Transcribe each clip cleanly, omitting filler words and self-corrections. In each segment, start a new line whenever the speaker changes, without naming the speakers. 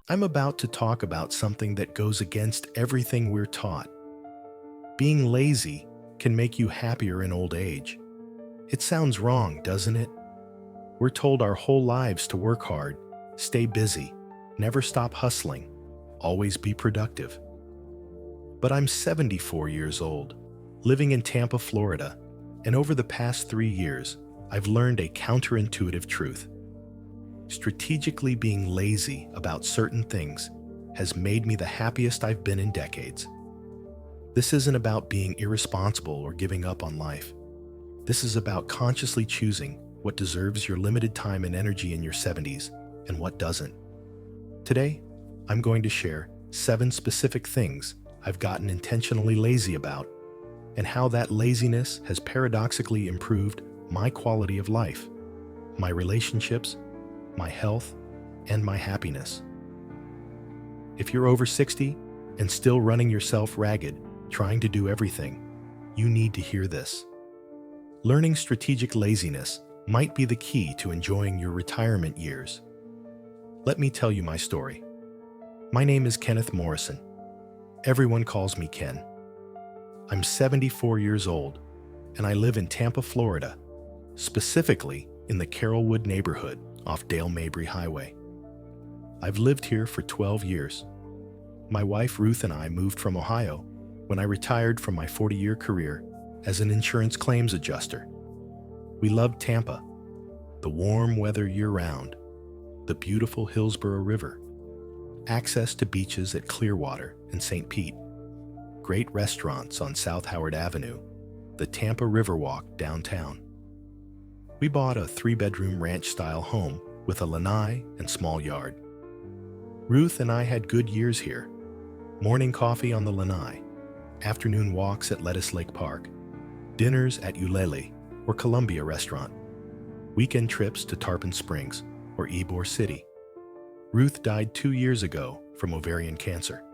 I'm about to talk about something that goes against everything we're taught. Being lazy can make you happier in old age. It sounds wrong, doesn't it? We're told our whole lives to work hard, stay busy, never stop hustling, always be productive. But I'm 74 years old, living in Tampa, Florida, and over the past 3 years, I've learned a counterintuitive truth. Strategically being lazy about certain things has made me the happiest I've been in decades. This isn't about being irresponsible or giving up on life. This is about consciously choosing what deserves your limited time and energy in your 70s and what doesn't. Today, I'm going to share 7 specific things I've gotten intentionally lazy about and how that laziness has paradoxically improved my quality of life, my relationships, my health, and my happiness. If you're over 60 and still running yourself ragged, trying to do everything, you need to hear this. Learning strategic laziness might be the key to enjoying your retirement years. Let me tell you my story. My name is Kenneth Morrison. Everyone calls me Ken. I'm 74 years old, and I live in Tampa, Florida, specifically in the Carrollwood neighborhood off Dale Mabry Highway. I've lived here for 12 years. My wife Ruth and I moved from Ohio when I retired from my 40-year career as an insurance claims adjuster. We loved Tampa, the warm weather year-round, the beautiful Hillsborough River, access to beaches at Clearwater and St. Pete, great restaurants on South Howard Avenue, the Tampa Riverwalk downtown. We bought a 3-bedroom ranch-style home with a lanai and small yard. Ruth and I had good years here. Morning coffee on the lanai, afternoon walks at Lettuce Lake Park, dinners at Ulele or Columbia Restaurant, weekend trips to Tarpon Springs or Ybor City. Ruth died 2 years ago from ovarian cancer.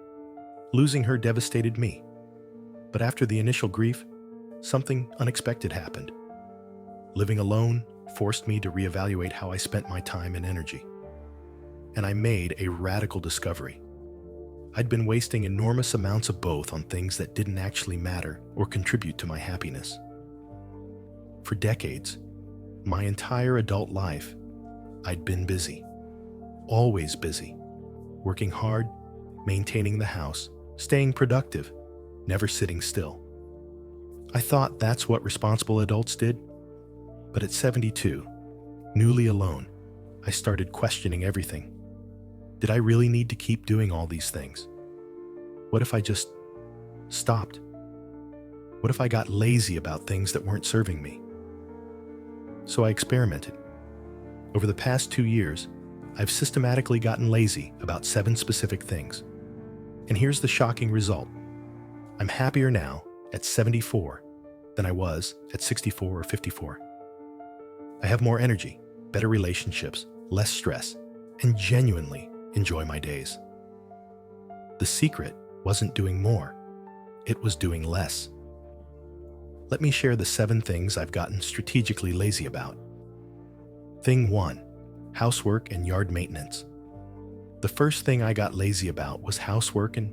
Losing her devastated me. But after the initial grief, something unexpected happened. Living alone forced me to reevaluate how I spent my time and energy. And I made a radical discovery. I'd been wasting enormous amounts of both on things that didn't actually matter or contribute to my happiness. For decades, my entire adult life, I'd been busy. Always busy. Working hard, maintaining the house, staying productive, never sitting still. I thought that's what responsible adults did. But at 72, newly alone, I started questioning everything. Did I really need to keep doing all these things? What if I just stopped? What if I got lazy about things that weren't serving me? So I experimented. Over the past 2 years, I've systematically gotten lazy about 7 specific things. And here's the shocking result. I'm happier now at 74 than I was at 64 or 54. I have more energy, better relationships, less stress, and genuinely enjoy my days. The secret wasn't doing more, it was doing less. Let me share the 7 things I've gotten strategically lazy about. Thing 1, housework and yard maintenance. The first thing I got lazy about was housework and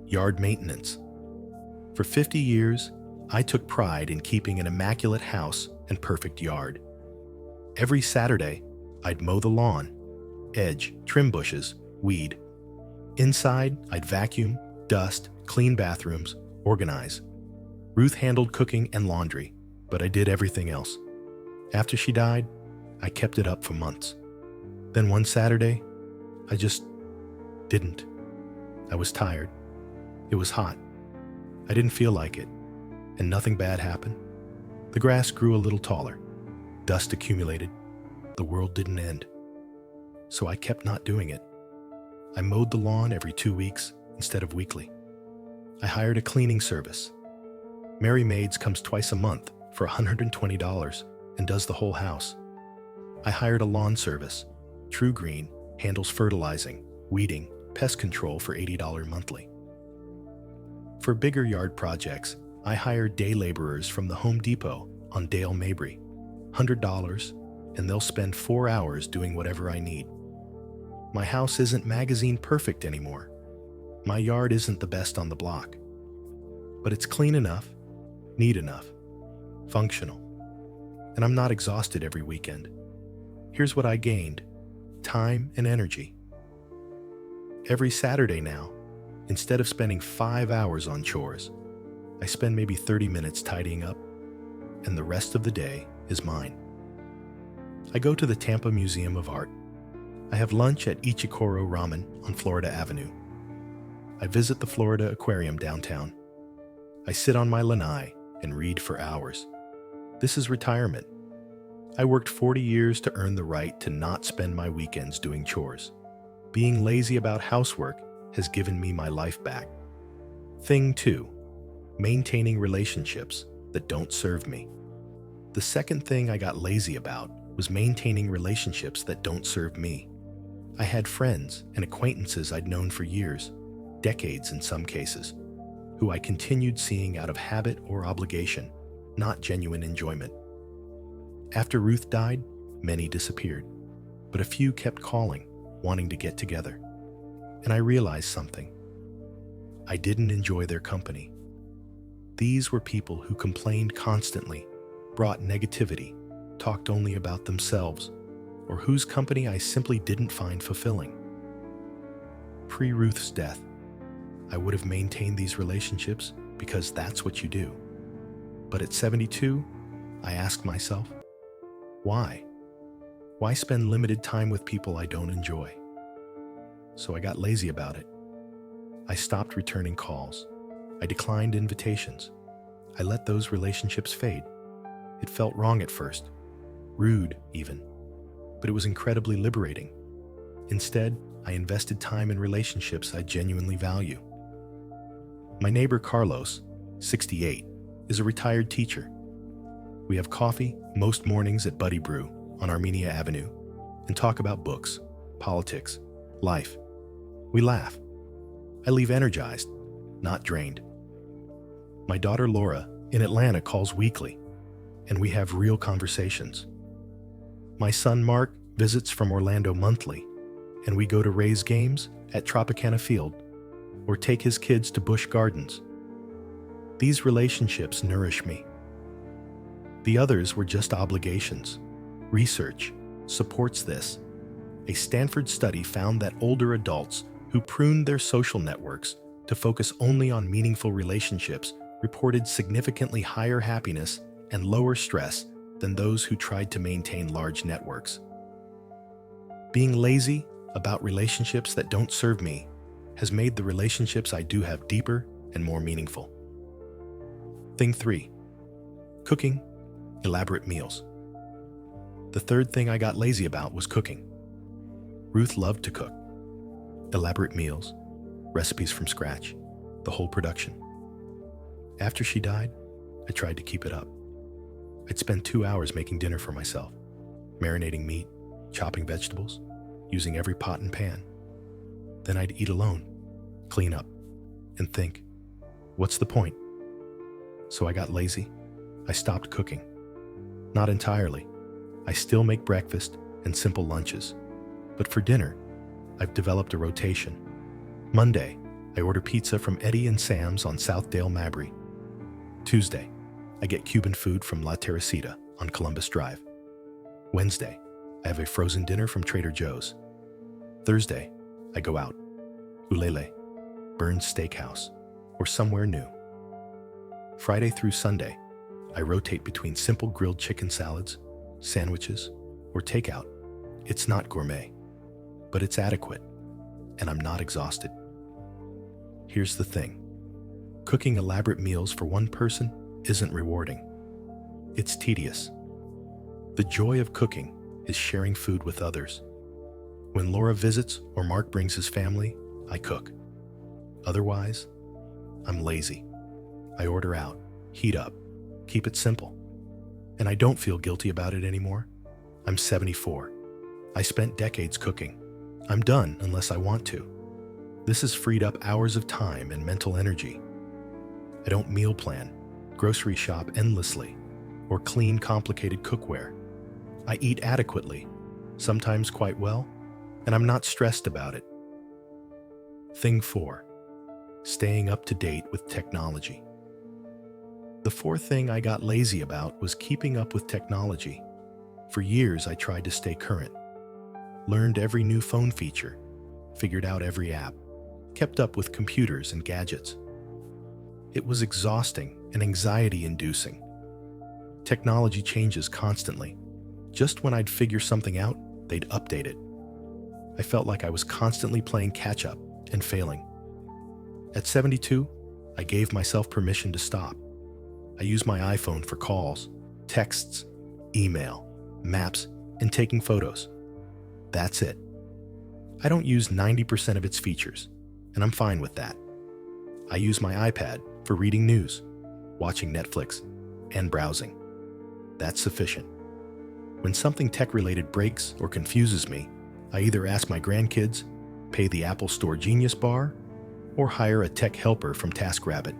yard maintenance. For 50 years, I took pride in keeping an immaculate house and perfect yard. Every Saturday, I'd mow the lawn, edge, trim bushes, weed. Inside, I'd vacuum, dust, clean bathrooms, organize. Ruth handled cooking and laundry, but I did everything else. After she died, I kept it up for months. Then one Saturday, I just didn't. I was tired. It was hot. I didn't feel like it, and nothing bad happened. The grass grew a little taller. Dust accumulated. The world didn't end. So I kept not doing it. I mowed the lawn every 2 weeks instead of weekly. I hired a cleaning service. Mary Maids comes twice a month for $120 and does the whole house. I hired a lawn service. True Green handles fertilizing, weeding, pest control for $80 monthly. For bigger yard projects, I hired day laborers from the Home Depot on Dale Mabry. $100, and they'll spend 4 hours doing whatever I need. My house isn't magazine perfect anymore. My yard isn't the best on the block. But it's clean enough, neat enough, functional. And I'm not exhausted every weekend. Here's what I gained: time and energy. Every Saturday now, instead of spending 5 hours on chores, I spend maybe 30 minutes tidying up, and the rest of the day is mine. I go to the Tampa Museum of Art. I have lunch at Ichikoro Ramen on Florida Avenue. I visit the Florida Aquarium downtown. I sit on my lanai and read for hours. This is retirement. I worked 40 years to earn the right to not spend my weekends doing chores. Being lazy about housework has given me my life back. Thing 2, maintaining relationships that don't serve me. The second thing I got lazy about was maintaining relationships that don't serve me. I had friends and acquaintances I'd known for years, decades in some cases, who I continued seeing out of habit or obligation, not genuine enjoyment. After Ruth died, many disappeared, but a few kept calling, wanting to get together. And I realized something. I didn't enjoy their company. These were people who complained constantly, brought negativity, talked only about themselves, or whose company I simply didn't find fulfilling. Pre-Ruth's death, I would have maintained these relationships because that's what you do. But at 72, I ask myself, why? Why spend limited time with people I don't enjoy? So I got lazy about it. I stopped returning calls. I declined invitations. I let those relationships fade. It felt wrong at first, rude even, but it was incredibly liberating. Instead, I invested time in relationships I genuinely value. My neighbor Carlos, 68, is a retired teacher. We have coffee most mornings at Buddy Brew on Armenia Avenue and talk about books, politics, life. We laugh. I leave energized, not drained. My daughter Laura in Atlanta calls weekly, and we have real conversations. My son Mark visits from Orlando monthly, and we go to Rays games at Tropicana Field or take his kids to Busch Gardens. These relationships nourish me. The others were just obligations. Research supports this. A Stanford study found that older adults who pruned their social networks to focus only on meaningful relationships reported significantly higher happiness and lower stress than those who tried to maintain large networks. Being lazy about relationships that don't serve me has made the relationships I do have deeper and more meaningful. Thing 3, cooking elaborate meals. The third thing I got lazy about was cooking. Ruth loved to cook. Elaborate meals, recipes from scratch, the whole production. After she died, I tried to keep it up. I'd spend 2 hours making dinner for myself, marinating meat, chopping vegetables, using every pot and pan. Then I'd eat alone, clean up, and think, what's the point? So I got lazy. I stopped cooking. Not entirely. I still make breakfast and simple lunches. But for dinner, I've developed a rotation. Monday, I order pizza from Eddie and Sam's on Southdale Mabry. Tuesday, I get Cuban food from La Teresita on Columbus Drive. Wednesday, I have a frozen dinner from Trader Joe's. Thursday, I go out. Ulele, Burns Steakhouse, or somewhere new. Friday through Sunday, I rotate between simple grilled chicken salads, sandwiches, or takeout. It's not gourmet, but it's adequate, and I'm not exhausted. Here's the thing. Cooking elaborate meals for one person isn't rewarding. It's tedious. The joy of cooking is sharing food with others. When Laura visits or Mark brings his family, I cook. Otherwise, I'm lazy. I order out, heat up, keep it simple. And I don't feel guilty about it anymore. I'm 74. I spent decades cooking. I'm done unless I want to. This has freed up hours of time and mental energy. I don't meal plan, grocery shop endlessly, or clean complicated cookware. I eat adequately, sometimes quite well, and I'm not stressed about it. Thing 4. Staying up to date with technology. The fourth thing I got lazy about was keeping up with technology. For years, I tried to stay current, learned every new phone feature, figured out every app, kept up with computers and gadgets. It was exhausting and anxiety-inducing. Technology changes constantly. Just when I'd figure something out, they'd update it. I felt like I was constantly playing catch-up and failing. At 72, I gave myself permission to stop. I use my iPhone for calls, texts, email, maps, and taking photos. That's it. I don't use 90% of its features, and I'm fine with that. I use my iPad for reading news, watching Netflix, and browsing. That's sufficient. When something tech-related breaks or confuses me, I either ask my grandkids, pay the Apple Store Genius Bar, or hire a tech helper from TaskRabbit.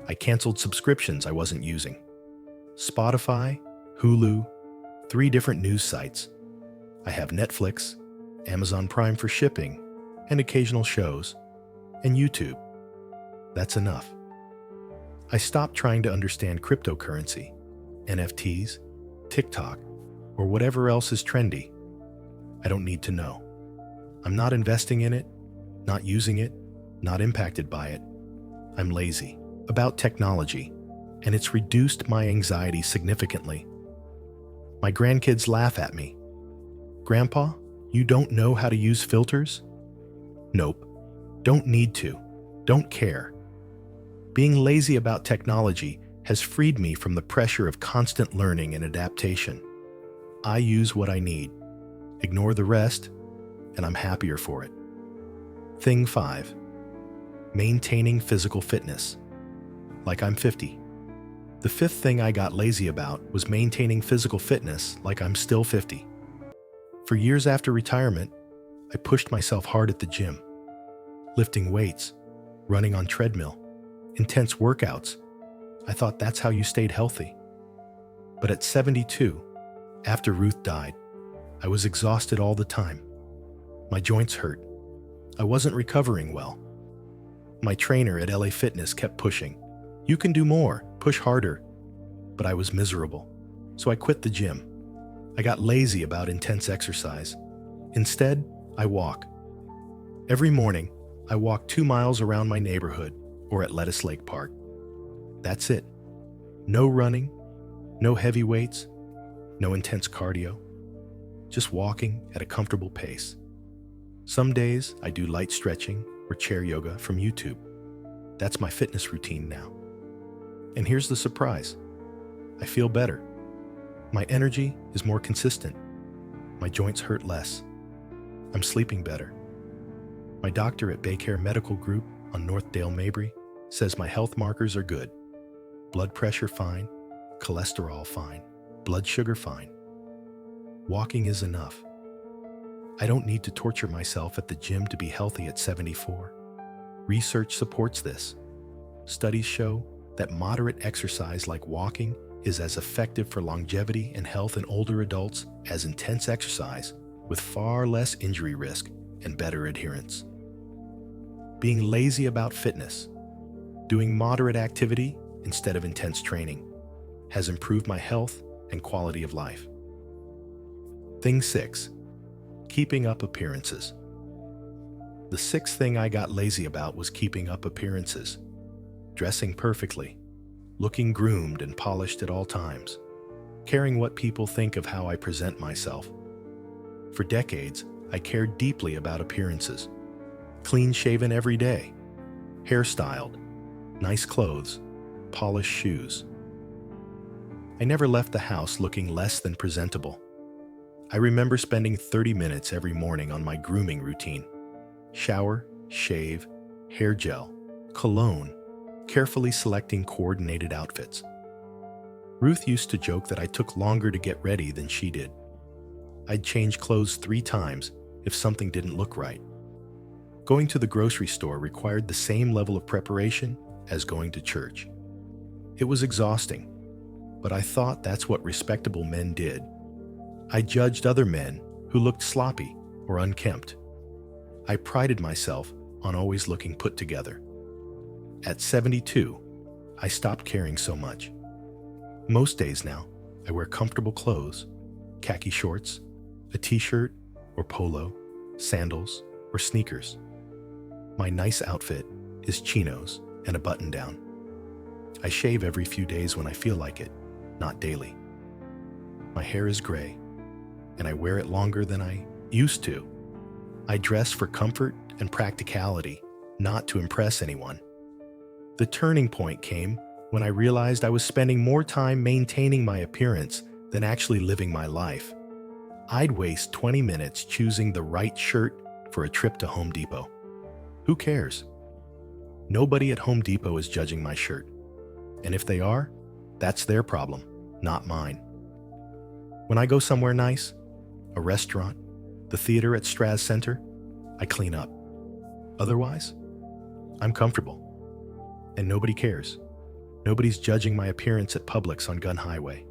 I canceled subscriptions I wasn't using. Spotify, Hulu, 3 different news sites. I have Netflix, Amazon Prime for shipping, and occasional shows, and YouTube. That's enough. I stopped trying to understand cryptocurrency, NFTs, TikTok, or whatever else is trendy. I don't need to know. I'm not investing in it, not using it, not impacted by it. I'm lazy about technology, and it's reduced my anxiety significantly. My grandkids laugh at me. "Grandpa, you don't know how to use filters?" Nope. Don't need to. Don't care. Being lazy about technology has freed me from the pressure of constant learning and adaptation. I use what I need, ignore the rest, and I'm happier for it. Thing 5. Maintaining physical fitness. Like I'm 50. The fifth thing I got lazy about was maintaining physical fitness like I'm still 50. For years after retirement, I pushed myself hard at the gym, lifting weights, running on treadmill, intense workouts. I thought that's how you stayed healthy. But at 72, after Ruth died, I was exhausted all the time. My joints hurt. I wasn't recovering well. My trainer at LA Fitness kept pushing. "You can do more, push harder." But I was miserable, so I quit the gym. I got lazy about intense exercise. Instead, I walk. Every morning, I walk 2 miles around my neighborhood or at Lettuce Lake Park. That's it. No running, no heavy weights, no intense cardio. Just walking at a comfortable pace. Some days, I do light stretching or chair yoga from YouTube. That's my fitness routine now. And here's the surprise. I feel better. My energy is more consistent. My joints hurt less. I'm sleeping better. My doctor at Baycare Medical Group on North Dale Mabry says my health markers are good. Blood pressure fine, cholesterol fine, blood sugar fine. Walking is enough. I don't need to torture myself at the gym to be healthy at 74. Research supports this. Studies show that moderate exercise like walking is as effective for longevity and health in older adults as intense exercise, with far less injury risk and better adherence. Being lazy about fitness, doing moderate activity instead of intense training, has improved my health and quality of life. Thing 6. Keeping up appearances. The sixth thing I got lazy about was keeping up appearances. Dressing perfectly, looking groomed and polished at all times, caring what people think of how I present myself. For decades, I cared deeply about appearances. Clean-shaven every day, hairstyled, nice clothes, polished shoes. I never left the house looking less than presentable. I remember spending 30 minutes every morning on my grooming routine. Shower, shave, hair gel, cologne, carefully selecting coordinated outfits. Ruth used to joke that I took longer to get ready than she did. I'd change clothes 3 times if something didn't look right. Going to the grocery store required the same level of preparation as going to church. It was exhausting, but I thought that's what respectable men did. I judged other men who looked sloppy or or unkempt. I prided myself on always looking put together. At 72, I stopped caring so much. Most days now, I wear comfortable clothes, khaki shorts, a t-shirt or polo, sandals or sneakers. My nice outfit is chinos and a button-down. I shave every few days when I feel like it, not daily. My hair is gray, and I wear it longer than I used to. I dress for comfort and practicality, not to impress anyone. The turning point came when I realized I was spending more time maintaining my appearance than actually living my life. I'd waste 20 minutes choosing the right shirt for a trip to Home Depot. Who cares? Nobody at Home Depot is judging my shirt. And if they are, that's their problem, not mine. When I go somewhere nice, a restaurant, the theater at Straz Center, I clean up. Otherwise, I'm comfortable. And nobody cares. Nobody's judging my appearance at Publix on Gun Highway.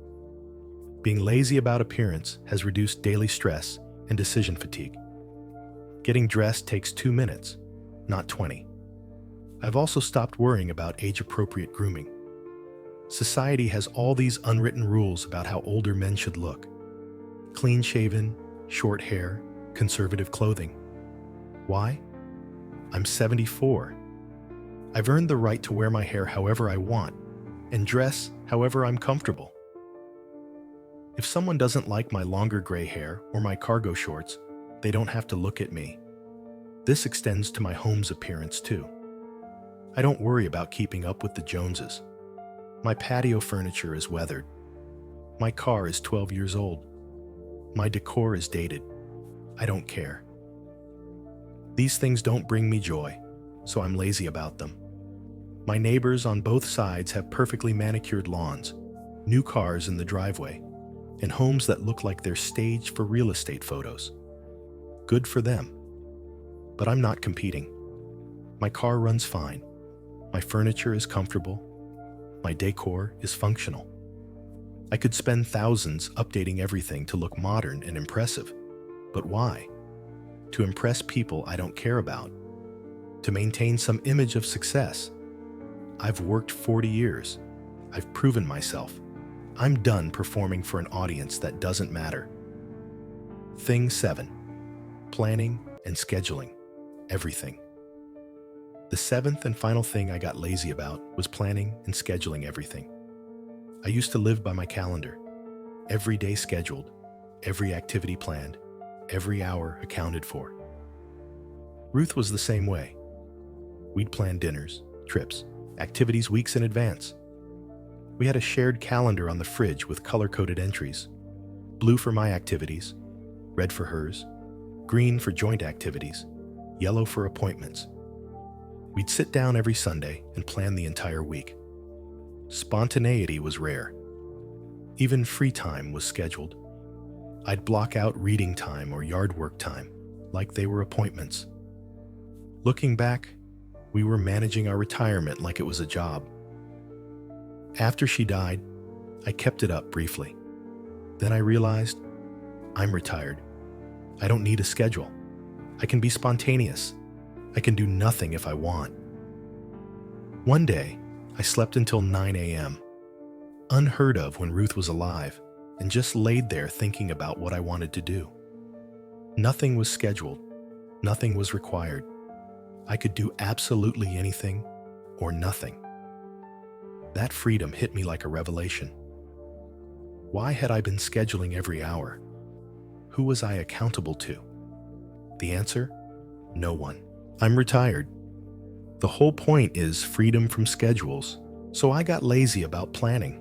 Being lazy about appearance has reduced daily stress and decision fatigue. Getting dressed takes 2 minutes, not 20. I've also stopped worrying about age-appropriate grooming. Society has all these unwritten rules about how older men should look. Clean-shaven, short hair, conservative clothing. Why? I'm 74. I've earned the right to wear my hair however I want and dress however I'm comfortable. If someone doesn't like my longer gray hair or my cargo shorts, they don't have to look at me. This extends to my home's appearance too. I don't worry about keeping up with the Joneses. My patio furniture is weathered. My car is 12 years old. My decor is dated. I don't care. These things don't bring me joy, so I'm lazy about them. My neighbors on both sides have perfectly manicured lawns, new cars in the driveway, and homes that look like they're staged for real estate photos. Good for them. But I'm not competing. My car runs fine. My furniture is comfortable. My decor is functional. I could spend thousands updating everything to look modern and impressive. But why? To impress people I don't care about. To maintain some image of success. I've worked 40 years. I've proven myself. I'm done performing for an audience that doesn't matter. Thing 7. Planning and scheduling. Everything. The 7th and final thing I got lazy about was planning and scheduling everything. I used to live by my calendar. Every day scheduled, every activity planned, every hour accounted for. Ruth was the same way. We'd plan dinners, trips, activities weeks in advance. We had a shared calendar on the fridge with color-coded entries. Blue for my activities, red for hers, green for joint activities, yellow for appointments. We'd sit down every Sunday and plan the entire week. Spontaneity was rare. Even free time was scheduled. I'd block out reading time or yard work time, like they were appointments. Looking back, we were managing our retirement like it was a job. After she died, I kept it up briefly. Then I realized, I'm retired. I don't need a schedule. I can be spontaneous. I can do nothing if I want. One day, I slept until 9 a.m. Unheard of when Ruth was alive, and just laid there thinking about what I wanted to do. Nothing was scheduled. Nothing was required. I could do absolutely anything or nothing. That freedom hit me like a revelation. Why had I been scheduling every hour? Who was I accountable to? The answer? No one. I'm retired. The whole point is freedom from schedules, so I got lazy about planning.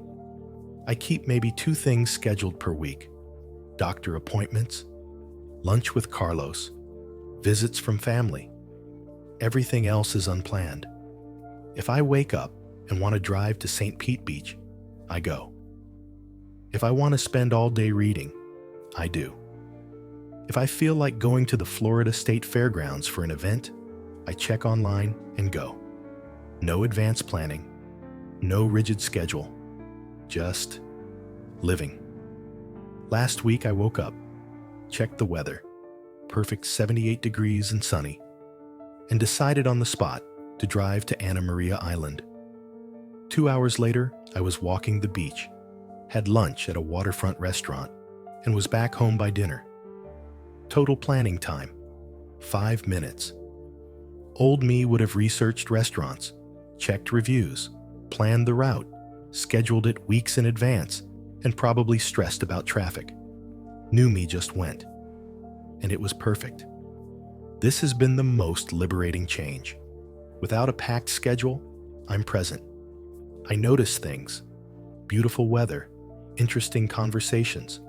I keep maybe 2 things scheduled per week: doctor appointments, lunch with Carlos, visits from family. Everything else is unplanned. If I wake up and want to drive to St. Pete Beach, I go. If I want to spend all day reading, I do. If I feel like going to the Florida State Fairgrounds for an event, I check online and go. No advanced planning, no rigid schedule, just living. Last week I woke up, checked the weather, perfect 78 degrees and sunny, and decided on the spot to drive to Anna Maria Island. 2 hours later, I was walking the beach, had lunch at a waterfront restaurant, and was back home by dinner. Total planning time, 5 minutes. Old me would have researched restaurants, checked reviews, planned the route, scheduled it weeks in advance, and probably stressed about traffic. New me just went, and it was perfect. This has been the most liberating change. Without a packed schedule, I'm present. I notice things, beautiful weather, interesting conversations,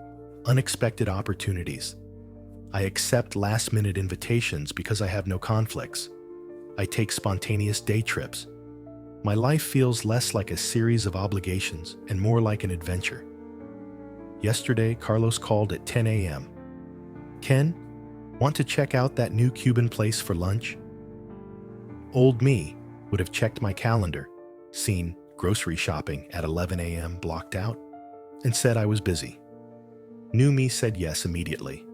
unexpected opportunities. I accept last-minute invitations because I have no conflicts. I take spontaneous day trips. My life feels less like a series of obligations and more like an adventure. Yesterday, Carlos called at 10 a.m. "Ken, want to check out that new Cuban place for lunch?" Old me would have checked my calendar, seen grocery shopping at 11 a.m. blocked out, and said I was busy. New me said yes immediately.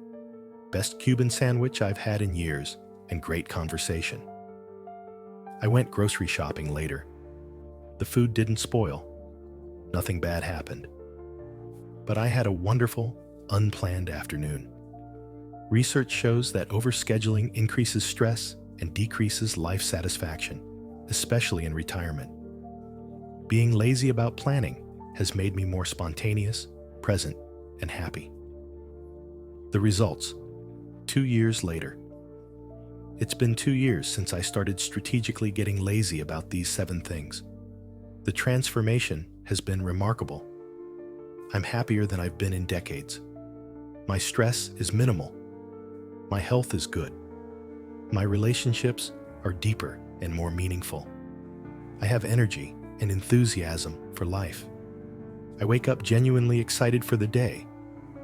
Best Cuban sandwich I've had in years, and great conversation. I went grocery shopping later. The food didn't spoil. Nothing bad happened. But I had a wonderful, unplanned afternoon. Research shows that overscheduling increases stress and decreases life satisfaction, especially in retirement. Being lazy about planning has made me more spontaneous, present, and happy. The results, 2 years later. It's been 2 years since I started strategically getting lazy about these 7 things. The transformation has been remarkable. I'm happier than I've been in decades. My stress is minimal. My health is good. My relationships are deeper and more meaningful. I have energy and enthusiasm for life. I wake up genuinely excited for the day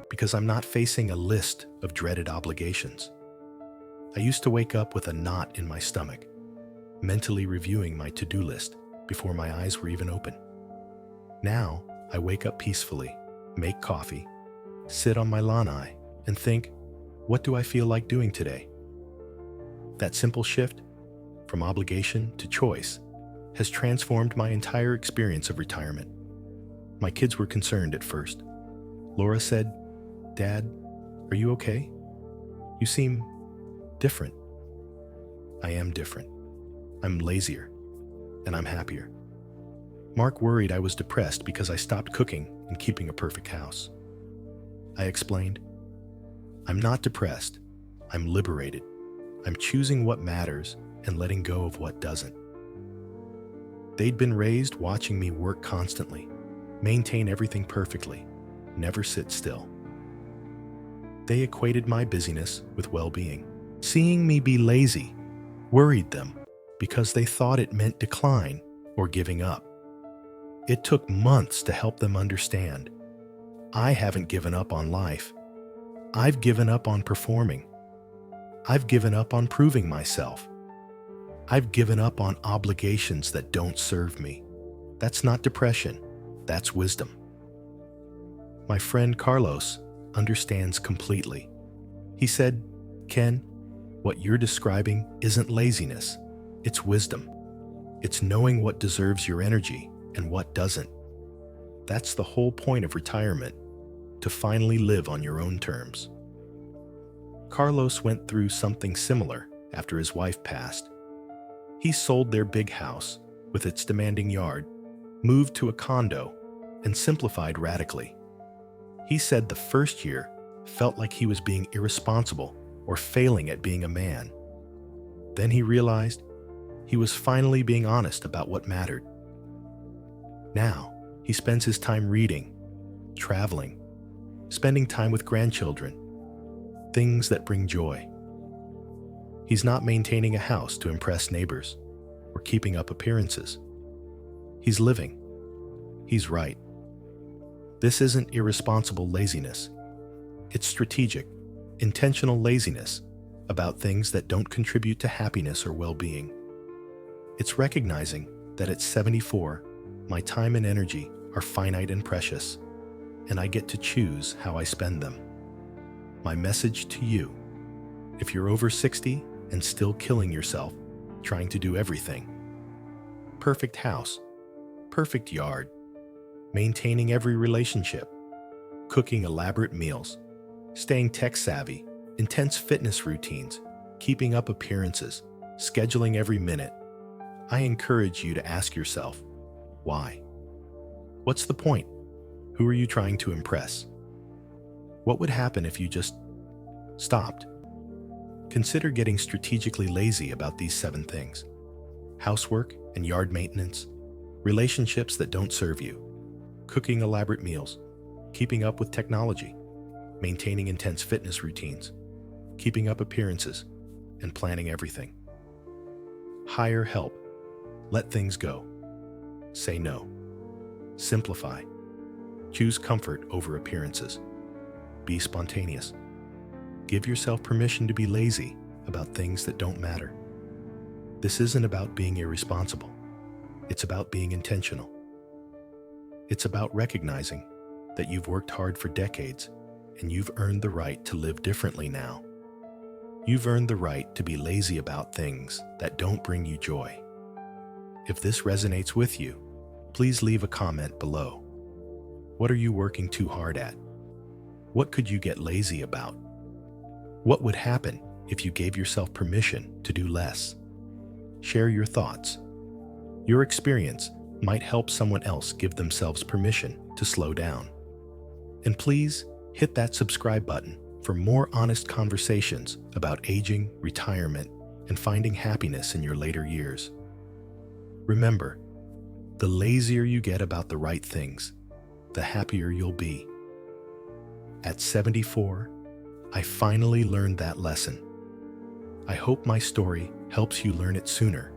because I'm not facing a list of dreaded obligations. I used to wake up with a knot in my stomach, mentally reviewing my to-do list before my eyes were even open. Now, I wake up peacefully, make coffee, sit on my lanai, and think, what do I feel like doing today? That simple shift, from obligation to choice, has transformed my entire experience of retirement. My kids were concerned at first. Laura said, "Dad, are you okay? You seem different." I am different. I'm lazier, and I'm happier. Mark worried I was depressed because I stopped cooking and keeping a perfect house. I explained, "I'm not depressed. I'm liberated. I'm choosing what matters and letting go of what doesn't." They'd been raised watching me work constantly, maintain everything perfectly, never sit still. They equated my busyness with well-being. Seeing me be lazy worried them because they thought it meant decline or giving up. It took months to help them understand. I haven't given up on life. I've given up on performing. I've given up on proving myself. I've given up on obligations that don't serve me. That's not depression. That's wisdom. My friend Carlos understands completely. He said, "Ken, what you're describing isn't laziness. It's wisdom. It's knowing what deserves your energy and what doesn't. That's the whole point of retirement, to finally live on your own terms." Carlos went through something similar after his wife passed. He sold their big house with its demanding yard, moved to a condo, and simplified radically. He said the first year felt like he was being irresponsible or failing at being a man. Then he realized he was finally being honest about what mattered. Now, he spends his time reading, traveling, spending time with grandchildren, things that bring joy. He's not maintaining a house to impress neighbors or keeping up appearances. He's living. He's right. This isn't irresponsible laziness. It's strategic, intentional laziness about things that don't contribute to happiness or well-being. It's recognizing that at 74, my time and energy are finite and precious, and I get to choose how I spend them. My message to you: If you're over 60 and still killing yourself, trying to do everything, perfect house, perfect yard, maintaining every relationship, cooking elaborate meals, staying tech-savvy, intense fitness routines, keeping up appearances, scheduling every minute, I encourage you to ask yourself, why? What's the point? Who are you trying to impress? What would happen if you just stopped? Consider getting strategically lazy about these 7 things: housework and yard maintenance, relationships that don't serve you, cooking elaborate meals, keeping up with technology, maintaining intense fitness routines, keeping up appearances, and planning everything. Hire help. Let things go. Say no. Simplify. Choose comfort over appearances. Be spontaneous. Give yourself permission to be lazy about things that don't matter. This isn't about being irresponsible. It's about being intentional. It's about recognizing that you've worked hard for decades and you've earned the right to live differently now. You've earned the right to be lazy about things that don't bring you joy. If this resonates with you, please leave a comment below. What are you working too hard at? What could you get lazy about? What would happen if you gave yourself permission to do less? Share your thoughts. Your experience might help someone else give themselves permission to slow down. And please hit that subscribe button for more honest conversations about aging, retirement, and finding happiness in your later years. Remember, the lazier you get about the right things, the happier you'll be. At 74, I finally learned that lesson. I hope my story helps you learn it sooner